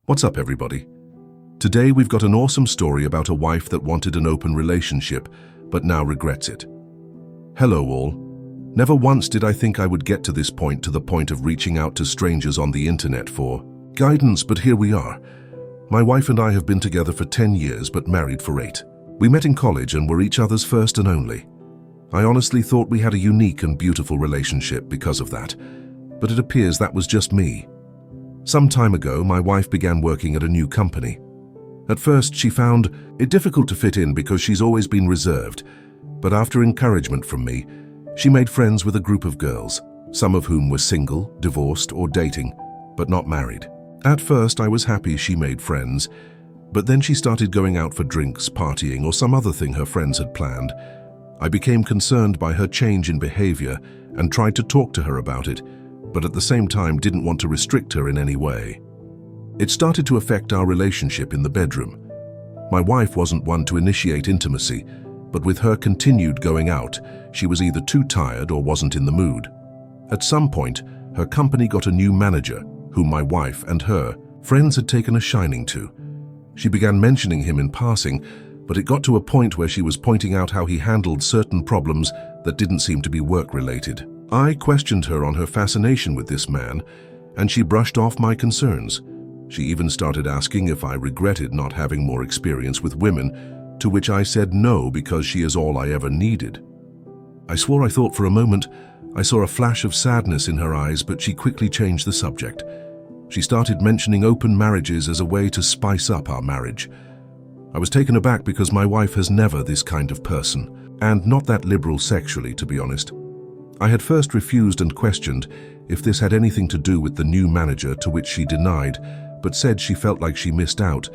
What's up, everybody? Today we've got an awesome story about a wife that wanted an open relationship, but now regrets it. Hello all. Never once did I think I would get to this point, to the point of reaching out to strangers on the internet for guidance, but here we are. My wife and I have been together for 10 years, but married for 8. We met in college and were each other's first and only. I honestly thought we had a unique and beautiful relationship because of that, but it appears that was just me. Some time ago, my wife began working at a new company. At first, she found it difficult to fit in because she's always been reserved, but after encouragement from me, she made friends with a group of girls, some of whom were single, divorced, or dating, but not married. At first, I was happy she made friends, but then she started going out for drinks, partying, or some other thing her friends had planned. I became concerned by her change in behavior and tried to talk to her about it, but at the same time didn't want to restrict her in any way. It started to affect our relationship in the bedroom. My wife wasn't one to initiate intimacy, but with her continued going out, she was either too tired or wasn't in the mood. At some point, her company got a new manager, whom my wife and her friends had taken a shining to. She began mentioning him in passing, but it got to a point where she was pointing out how he handled certain problems that didn't seem to be work-related. I questioned her on her fascination with this man, and she brushed off my concerns. She even started asking if I regretted not having more experience with women, to which I said no, because she is all I ever needed. I swore I thought for a moment I saw a flash of sadness in her eyes, but she quickly changed the subject. She started mentioning open marriages as a way to spice up our marriage. I was taken aback because my wife has never this kind of person, and not that liberal sexually, to be honest. I had first refused and questioned if this had anything to do with the new manager, to which she denied, but said she felt like she missed out,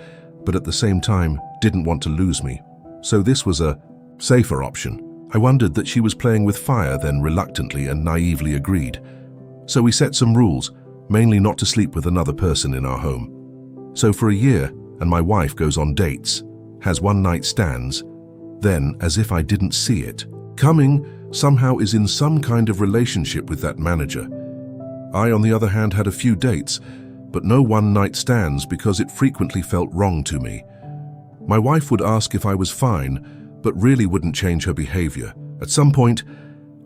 but at the same time didn't want to lose me. So this was a safer option. I wondered that she was playing with fire, then reluctantly and naively agreed. So we set some rules, mainly not to sleep with another person in our home. So for a year, and my wife goes on dates, has one-night stands, then, as if I didn't see it coming, somehow is in some kind of relationship with that manager. I, on the other hand, had a few dates, but no one-night stands because it frequently felt wrong to me. My wife would ask if I was fine, but really wouldn't change her behavior. At some point,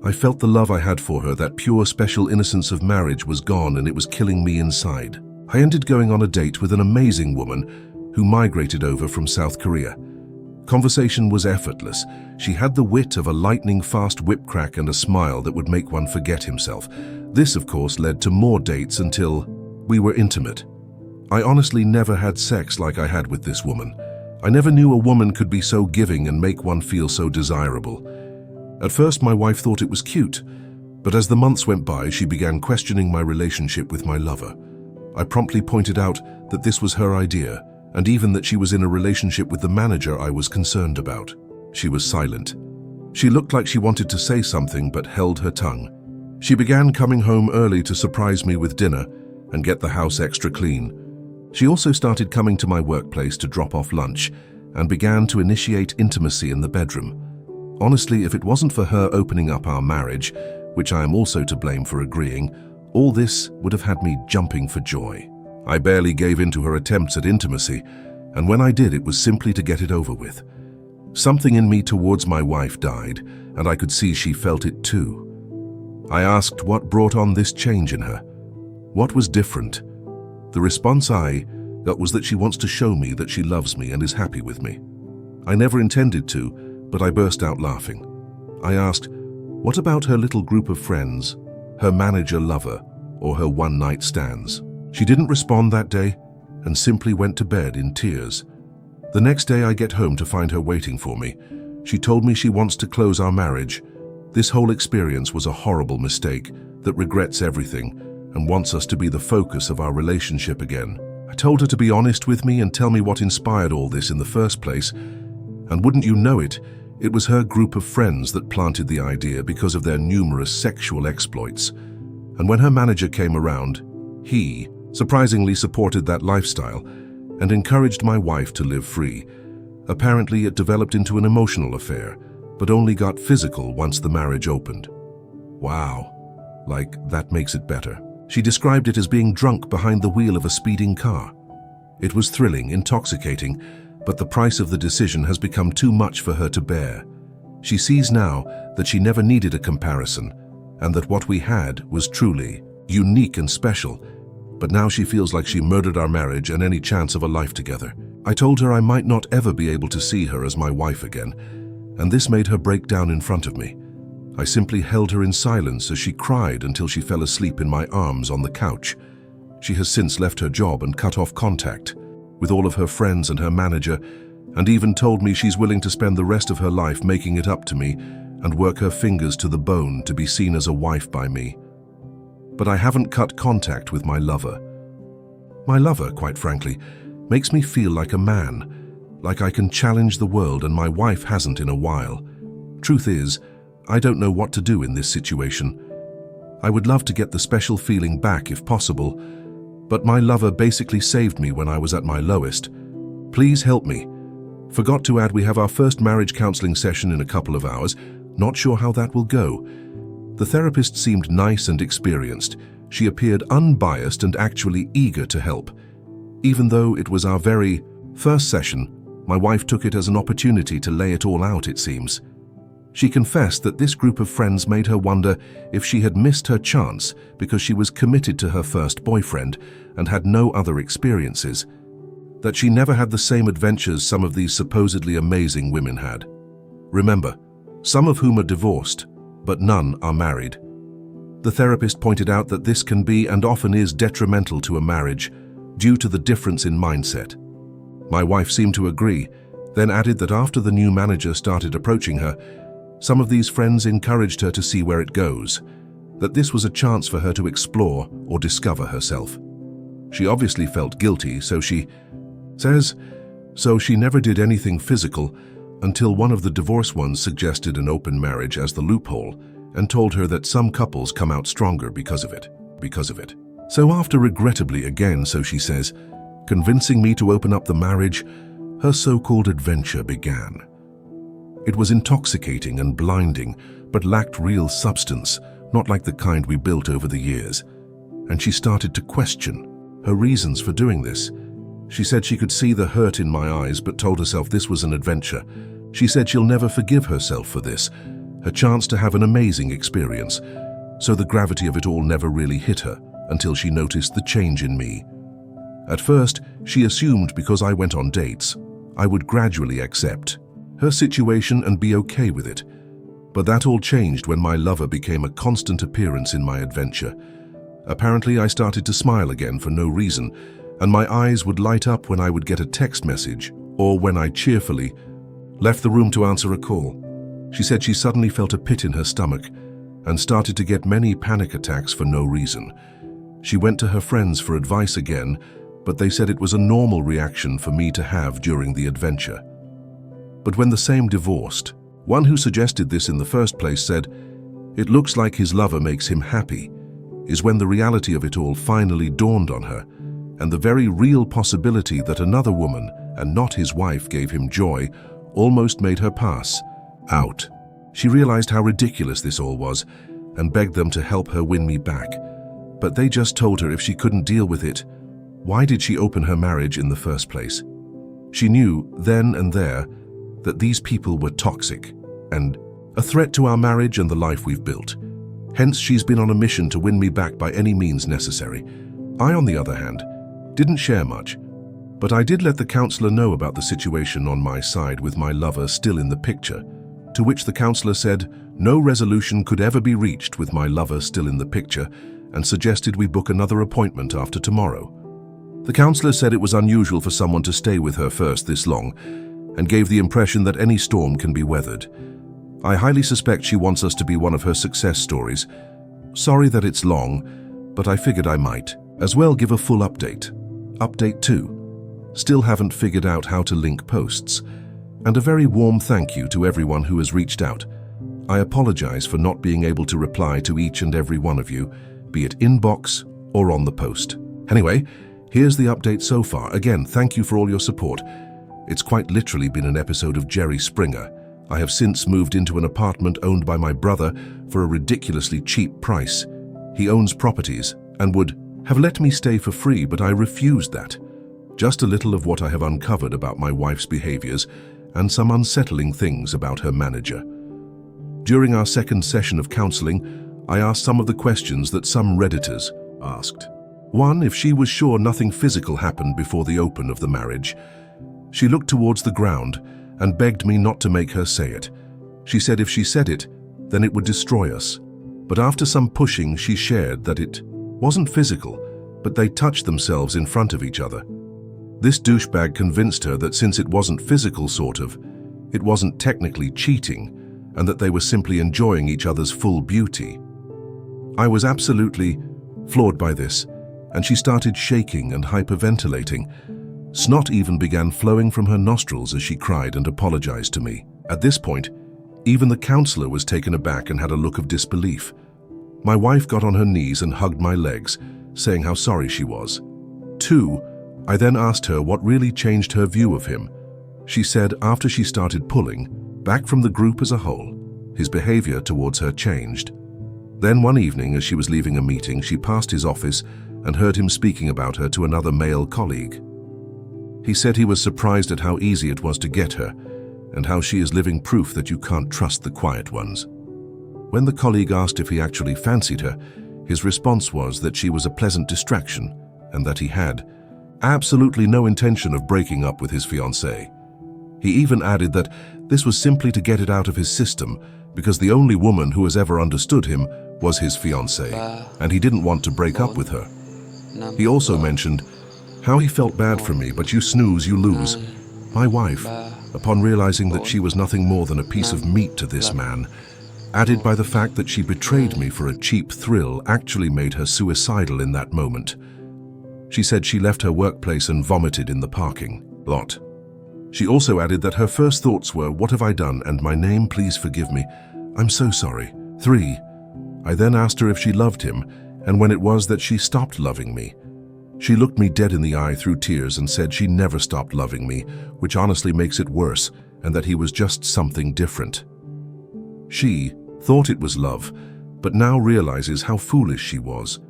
I felt the love I had for her, that pure, special innocence of marriage, was gone, and it was killing me inside. I ended going on a date with an amazing woman who migrated over from South Korea. Conversation was effortless. She had the wit of a lightning-fast whip crack and a smile that would make one forget himself. This, of course, led to more dates until we were intimate. I honestly never had sex like I had with this woman. I never knew a woman could be so giving and make one feel so desirable. At first, my wife thought it was cute, but as the months went by, she began questioning my relationship with my lover. I promptly pointed out that this was her idea, and even that she was in a relationship with the manager I was concerned about. She was silent. She looked like she wanted to say something, but held her tongue. She began coming home early to surprise me with dinner and get the house extra clean. She also started coming to my workplace to drop off lunch and began to initiate intimacy in the bedroom. Honestly, if it wasn't for her opening up our marriage, which I am also to blame for agreeing, all this would have had me jumping for joy. I barely gave in to her attempts at intimacy, and when I did, it was simply to get it over with. Something in me towards my wife died, and I could see she felt it too. I asked what brought on this change in her. What was different? The response I got was that she wants to show me that she loves me and is happy with me. I never intended to, but I burst out laughing. I asked, what about her little group of friends, her manager lover, or her one-night stands? She didn't respond that day and simply went to bed in tears. The next day I get home to find her waiting for me. She told me she wants to close our marriage. This whole experience was a horrible mistake that regrets everything and wants us to be the focus of our relationship again. I told her to be honest with me and tell me what inspired all this in the first place. And wouldn't you know it, it was her group of friends that planted the idea because of their numerous sexual exploits. And when her manager came around, he surprisingly supported that lifestyle and encouraged my wife to live free. Apparently, it developed into an emotional affair, but only got physical once the marriage opened. Wow, like that makes it better. She described it as being drunk behind the wheel of a speeding car. It was thrilling, intoxicating, but the price of the decision has become too much for her to bear. She sees now that she never needed a comparison, and that what we had was truly unique and special. But now she feels like she murdered our marriage and any chance of a life together. I told her I might not ever be able to see her as my wife again, and this made her break down in front of me. I simply held her in silence as she cried until she fell asleep in my arms on the couch. She has since left her job and cut off contact with all of her friends and her manager, and even told me she's willing to spend the rest of her life making it up to me and work her fingers to the bone to be seen as a wife by me. But I haven't cut contact with my lover. My lover, quite frankly, makes me feel like a man, like I can challenge the world, and my wife hasn't in a while. Truth is, I don't know what to do in this situation. I would love to get the special feeling back if possible, but my lover basically saved me when I was at my lowest. Please help me. Forgot to add, we have our first marriage counseling session in a couple of hours. Not sure how that will go. The therapist seemed nice and experienced. She appeared unbiased and actually eager to help. Even though it was our very first session, my wife took it as an opportunity to lay it all out, it seems. She confessed that this group of friends made her wonder if she had missed her chance because she was committed to her first boyfriend and had no other experiences, that she never had the same adventures some of these supposedly amazing women had. Remember, some of whom are divorced, but none are married. The therapist pointed out that this can be and often is detrimental to a marriage due to the difference in mindset. My wife seemed to agree, then added that after the new manager started approaching her, some of these friends encouraged her to see where it goes, that this was a chance for her to explore or discover herself. She obviously felt guilty, so she never did anything physical until one of the divorced ones suggested an open marriage as the loophole and told her that some couples come out stronger because of it. So after regrettably again, so she says, convincing me to open up the marriage, her so-called adventure began. It was intoxicating and blinding, but lacked real substance, not like the kind we built over the years. And she started to question her reasons for doing this. She said she could see the hurt in my eyes, but told herself this was an adventure. She said she'll never forgive herself for this, her chance to have an amazing experience. So the gravity of it all never really hit her until she noticed the change in me. At first, she assumed because I went on dates, I would gradually accept her situation and be okay with it. But that all changed when my lover became a constant appearance in my adventure. Apparently, I started to smile again for no reason, and my eyes would light up when I would get a text message or when I cheerfully left the room to answer a call. She said she suddenly felt a pit in her stomach and started to get many panic attacks for no reason. She went to her friends for advice again, but they said it was a normal reaction for me to have during the adventure. But when the same divorced, one who suggested this in the first place said, it looks like his lover makes him happy, is when the reality of it all finally dawned on her, and the very real possibility that another woman, and not his wife, gave him joy, almost made her pass out. She realized how ridiculous this all was, and begged them to help her win me back. But they just told her if she couldn't deal with it, why did she open her marriage in the first place? She knew, then and there, that these people were toxic and a threat to our marriage and the life we've built. Hence, she's been on a mission to win me back by any means necessary. I, on the other hand, didn't share much, but I did let the counselor know about the situation on my side with my lover still in the picture, to which the counselor said no resolution could ever be reached with my lover still in the picture and suggested we book another appointment after tomorrow. The counselor said it was unusual for someone to stay with her first this long, and gave the impression that any storm can be weathered. I highly suspect she wants us to be one of her success stories. Sorry that it's long, but I figured I might as well give a full update. Update 2. Still haven't figured out how to link posts. And a very warm thank you to everyone who has reached out. I apologize for not being able to reply to each and every one of you, be it inbox or on the post. Anyway, here's the update so far. Again, thank you for all your support. It's quite literally been an episode of Jerry Springer. I have since moved into an apartment owned by my brother for a ridiculously cheap price. He owns properties and would have let me stay for free, but I refused that. Just a little of what I have uncovered about my wife's behaviors and some unsettling things about her manager. During our second session of counseling, I asked some of the questions that some Redditors asked. 1. If she was sure nothing physical happened before the open of the marriage. She looked towards the ground and begged me not to make her say it. She said if she said it, then it would destroy us. But after some pushing, she shared that it wasn't physical, but they touched themselves in front of each other. This douchebag convinced her that since it wasn't physical it wasn't technically cheating, and that they were simply enjoying each other's full beauty. I was absolutely floored by this, and she started shaking and hyperventilating. Snot even began flowing from her nostrils as she cried and apologized to me. At this point, even the counselor was taken aback and had a look of disbelief. My wife got on her knees and hugged my legs, saying how sorry she was. 2. I then asked her what really changed her view of him. She said after she started pulling back from the group as a whole, his behavior towards her changed. Then one evening, as she was leaving a meeting, she passed his office and heard him speaking about her to another male colleague. He said he was surprised at how easy it was to get her, and how she is living proof that you can't trust the quiet ones. When the colleague asked if he actually fancied her, his response was that she was a pleasant distraction and that he had absolutely no intention of breaking up with his fiancée. He even added that this was simply to get it out of his system because the only woman who has ever understood him was his fiancée, and he didn't want to break up with her. He also mentioned how he felt bad for me, but you snooze, you lose. My wife, upon realizing that she was nothing more than a piece of meat to this man, added by the fact that she betrayed me for a cheap thrill, actually made her suicidal in that moment. She said she left her workplace and vomited in the parking lot. She also added that her first thoughts were, "What have I done? And my name, please forgive me. I'm so sorry." 3. I then asked her if she loved him, and when it was that she stopped loving me. She looked me dead in the eye through tears and said she never stopped loving me, which honestly makes it worse, and that he was just something different. She thought it was love, but now realizes how foolish she was.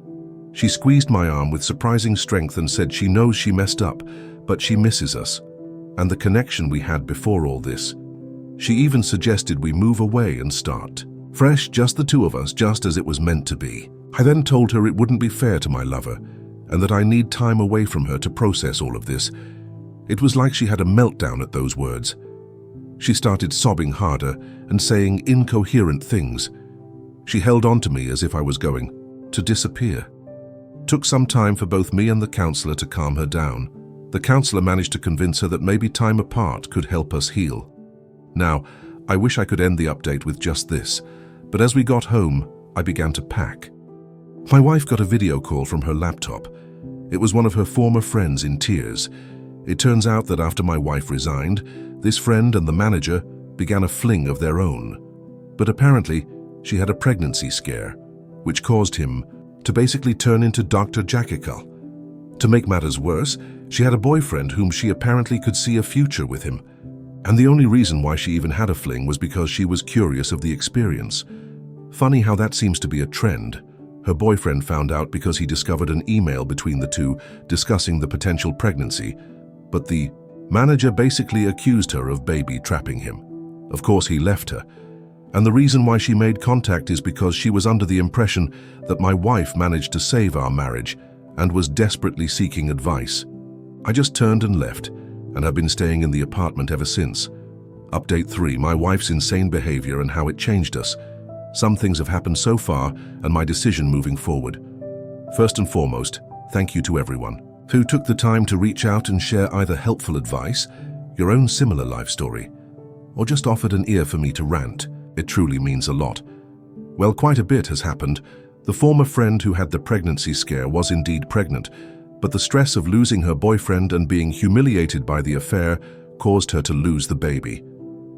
She squeezed my arm with surprising strength and said she knows she messed up, but she misses us, and the connection we had before all this. She even suggested we move away and start fresh, just the two of us, just as it was meant to be. I then told her it wouldn't be fair to my lover, and that I need time away from her to process all of this. It was like she had a meltdown at those words. She started sobbing harder and saying incoherent things. She held on to me as if I was going to disappear. Took some time for both me and the counselor to calm her down. The counselor managed to convince her that maybe time apart could help us heal. Now, I wish I could end the update with just this, but as we got home, I began to pack. My wife got a video call from her laptop. It was one of her former friends in tears. It turns out that after my wife resigned, this friend and the manager began a fling of their own. But apparently, she had a pregnancy scare, which caused him to basically turn into Dr. Jekyll. To make matters worse, she had a boyfriend whom she apparently could see a future with him. And the only reason why she even had a fling was because she was curious of the experience. Funny how that seems to be a trend. Her boyfriend found out because he discovered an email between the two discussing the potential pregnancy, but the manager basically accused her of baby trapping him. Of course, he left her. And the reason why she made contact is because she was under the impression that my wife managed to save our marriage and was desperately seeking advice. I just turned and left, and have been staying in the apartment ever since. Update 3, my wife's insane behavior and how it changed us. Some things have happened so far, and my decision moving forward. First and foremost, thank you to everyone who took the time to reach out and share either helpful advice, your own similar life story, or just offered an ear for me to rant. It truly means a lot. Well, quite a bit has happened. The former friend who had the pregnancy scare was indeed pregnant, but the stress of losing her boyfriend and being humiliated by the affair caused her to lose the baby.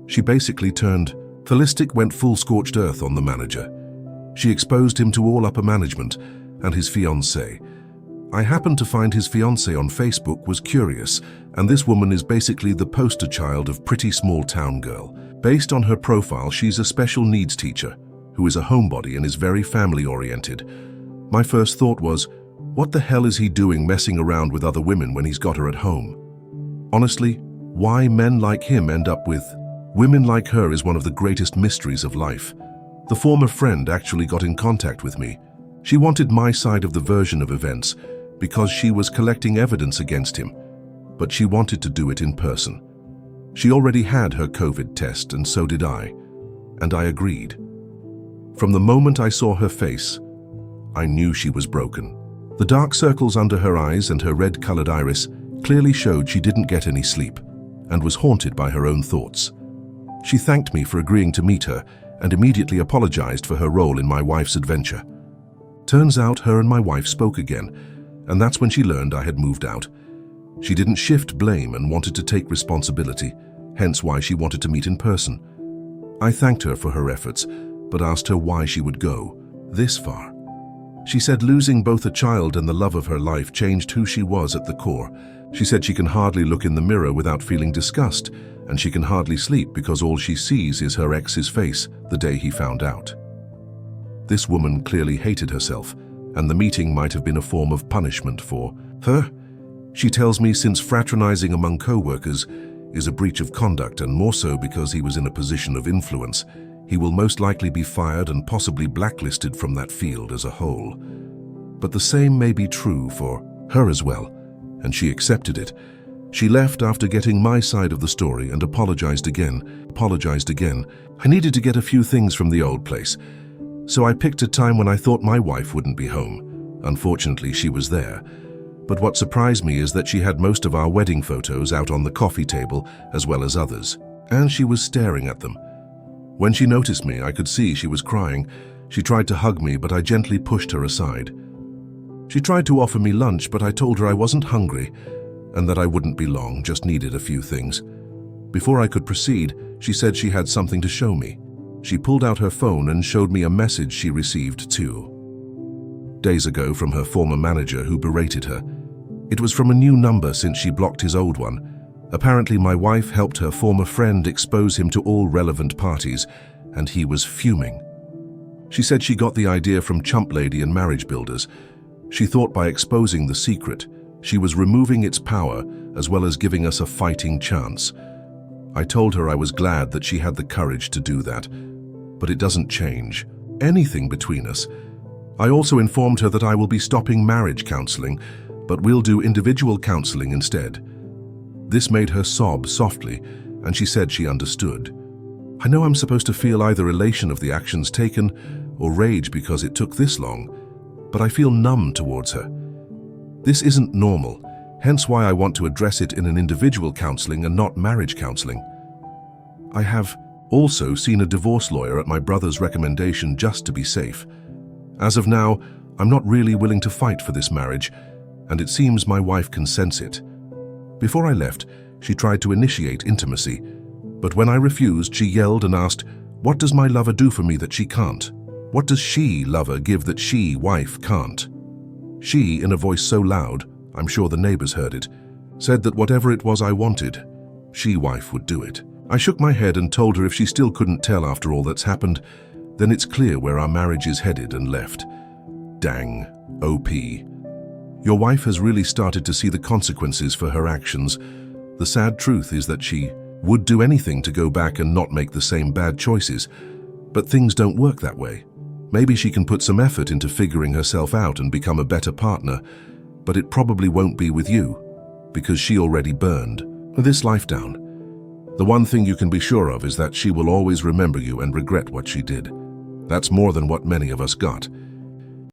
She basically turned ballistic, went full scorched earth on the manager. She exposed him to all upper management and his fiancée. I happened to find his fiancée on Facebook, was curious, and this woman is basically the poster child of pretty small town girl. Based on her profile, she's a special needs teacher who is a homebody and is very family-oriented. My first thought was, What the hell is he doing messing around with other women when he's got her at home? Honestly, why men like him end up with women like her is one of the greatest mysteries of life. The former friend actually got in contact with me. She wanted my side of the version of events because she was collecting evidence against him, but she wanted to do it in person. She already had her COVID test, and so did I, and I agreed. From the moment I saw her face, I knew she was broken. The dark circles under her eyes and her red-colored iris clearly showed she didn't get any sleep and was haunted by her own thoughts. She thanked me for agreeing to meet her and immediately apologized for her role in my wife's adventure. Turns out her and my wife spoke again, and that's when she learned I had moved out. She didn't shift blame and wanted to take responsibility, hence why she wanted to meet in person. I thanked her for her efforts, but asked her why she would go this far. She said losing both a child and the love of her life changed who she was at the core. She said she can hardly look in the mirror without feeling disgust, and she can hardly sleep because all she sees is her ex's face the day he found out. This woman clearly hated herself, and the meeting might have been a form of punishment for her. She tells me since fraternizing among co-workers is a breach of conduct, and more so because he was in a position of influence, he will most likely be fired and possibly blacklisted from that field as a whole. But the same may be true for her as well, and she accepted it. She left after getting my side of the story and apologized again. I needed to get a few things from the old place, so I picked a time when I thought my wife wouldn't be home. Unfortunately, she was there. But what surprised me is that she had most of our wedding photos out on the coffee table as well as others, and she was staring at them. When she noticed me, I could see she was crying. She tried to hug me, but I gently pushed her aside. She tried to offer me lunch, but I told her I wasn't hungry and that I wouldn't be long, just needed a few things. Before I could proceed, she said she had something to show me. She pulled out her phone and showed me a message she received 2 days ago from her former manager who berated her. It was from a new number since she blocked his old one. Apparently, my wife helped her former friend expose him to all relevant parties, and he was fuming. She said she got the idea from Chump Lady and Marriage Builders. She thought by exposing the secret, she was removing its power as well as giving us a fighting chance. I told her I was glad that she had the courage to do that, but it doesn't change anything between us. I also informed her that I will be stopping marriage counseling, but we'll do individual counseling instead. This made her sob softly, and she said she understood. I know I'm supposed to feel either elation of the actions taken or rage because it took this long, but I feel numb towards her. This isn't normal, hence why I want to address it in an individual counseling and not marriage counseling. I have also seen a divorce lawyer at my brother's recommendation just to be safe. As of now, I'm not really willing to fight for this marriage, and it seems my wife can sense it. Before I left, she tried to initiate intimacy, but when I refused, she yelled and asked, "What does my lover do for me that she can't? What does she, lover, give that she, wife, can't?" She, in a voice so loud, I'm sure the neighbors heard it, said that whatever it was I wanted, she, wife, would do it. I shook my head and told her if she still couldn't tell after all that's happened, then it's clear where our marriage is headed, and left. Dang, OP. Your wife has really started to see the consequences for her actions. The sad truth is that she would do anything to go back and not make the same bad choices, but things don't work that way. Maybe she can put some effort into figuring herself out and become a better partner, but it probably won't be with you, because she already burned this life down. The one thing you can be sure of is that she will always remember you and regret what she did. That's more than what many of us got.